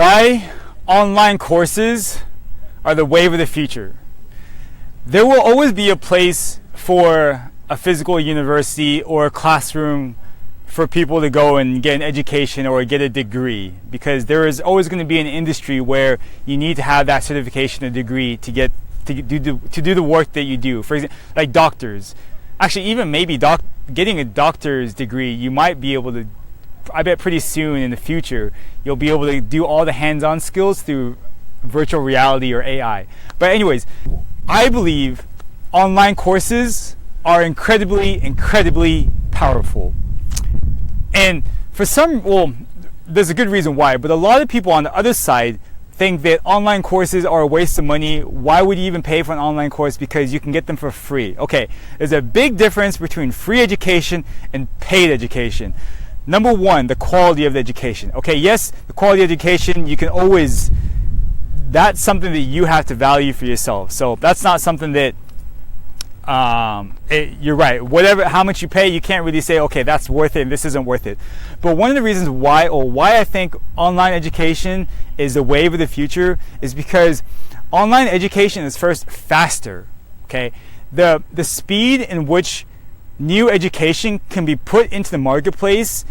why online courses are the wave of the future. There will always be a place for a physical university or a classroom for people to go and get an education or get a degree, because there is always going to be an industry where you need to have that certification or degree to do the work that you do. For example, like doctors. Actually, even maybe getting a doctor's degree, you might be able to, I bet pretty soon in the future, you'll be able to do all the hands-on skills through virtual reality or AI. But anyways, I believe online courses are incredibly powerful. And for some, well, there's a good reason why, but a lot of people on the other side think that online courses are a waste of money. Why would you even pay for an online course? Because you can get them for free. Okay, there's a big difference between free education and paid education. Number one, the quality of the education. Okay, yes, the quality of education, you can always, that's something that you have to value for yourself. So that's not something that, you're right, whatever, how much you pay, you can't really say, okay, that's worth it and this isn't worth it. But one of the reasons why I think online education is the wave of the future is because online education is first faster. Okay, the speed in which new education can be put into the marketplace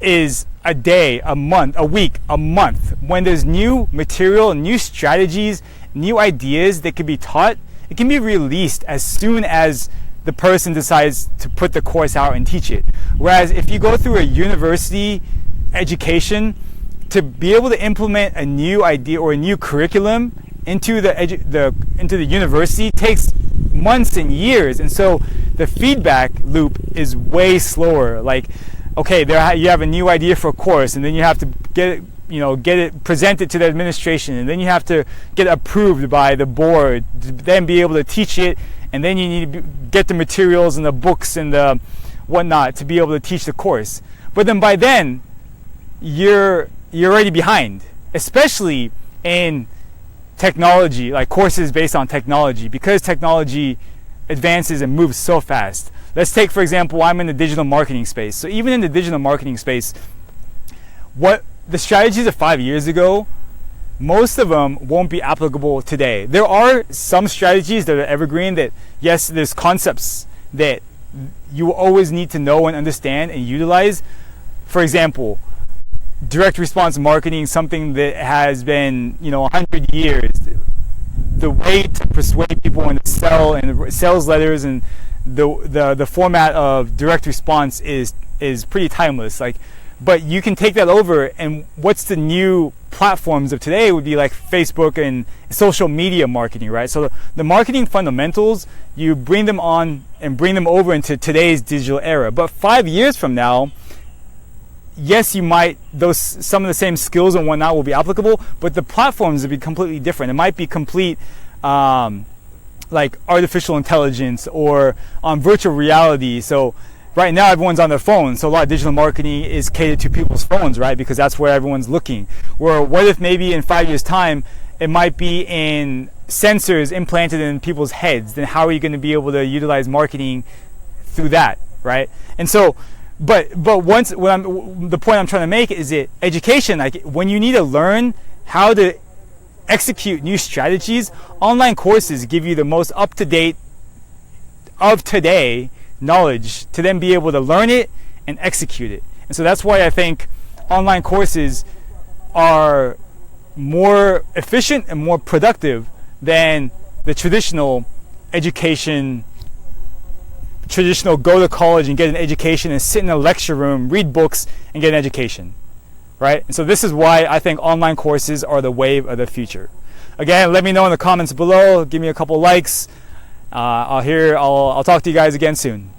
is a day, a month, a week, a month. When there's new material, new strategies, new ideas that can be taught, it can be released as soon as the person decides to put the course out and teach it. Whereas if you go through a university education, to be able to implement a new idea or a new curriculum into the university takes months and years, and so the feedback loop is way slower. Like, okay, you have a new idea for a course, and then you have to get it presented to the administration, and then you have to get approved by the board to then be able to teach it, and then you need to get the materials and the books and the whatnot to be able to teach the course. But then by then, you're already behind, especially in technology, like courses based on technology, because technology advances and moves so fast. Let's take, for example, I'm in the digital marketing space. So even in the digital marketing space, what the strategies of 5 years ago, most of them won't be applicable today. There are some strategies that are evergreen that, yes, there's concepts that you always need to know and understand and utilize. For example, direct response marketing, something that has been, 100 years. The way to persuade people and to sell, and sales letters, and the format of direct response is pretty timeless. But you can take that over, and what's the new platforms of today would be like Facebook and social media marketing, right? So the marketing fundamentals, you bring them on and bring them over into today's digital era. But 5 years from now, yes, some of the same skills and whatnot will be applicable, but the platforms will be completely different. It might be complete, like artificial intelligence or on virtual reality. So right now everyone's on their phones, so a lot of digital marketing is catered to people's phones, right? Because that's where everyone's looking. Or what if maybe in 5 years' time, it might be in sensors implanted in people's heads? Then how are you going to be able to utilize marketing through that, right? And so, but the point I'm trying to make is that education, like when you need to learn how to execute new strategies, online courses give you the most up-to-date of today knowledge to then be able to learn it and execute it. And so that's why I think online courses are more efficient and more productive than the traditional education, go to college and get an education and sit in a lecture room, read books and get an education, right? And so this is why I think online courses are the wave of the future. Again, let me know in the comments below. Give me a couple likes. I'll talk to you guys again soon.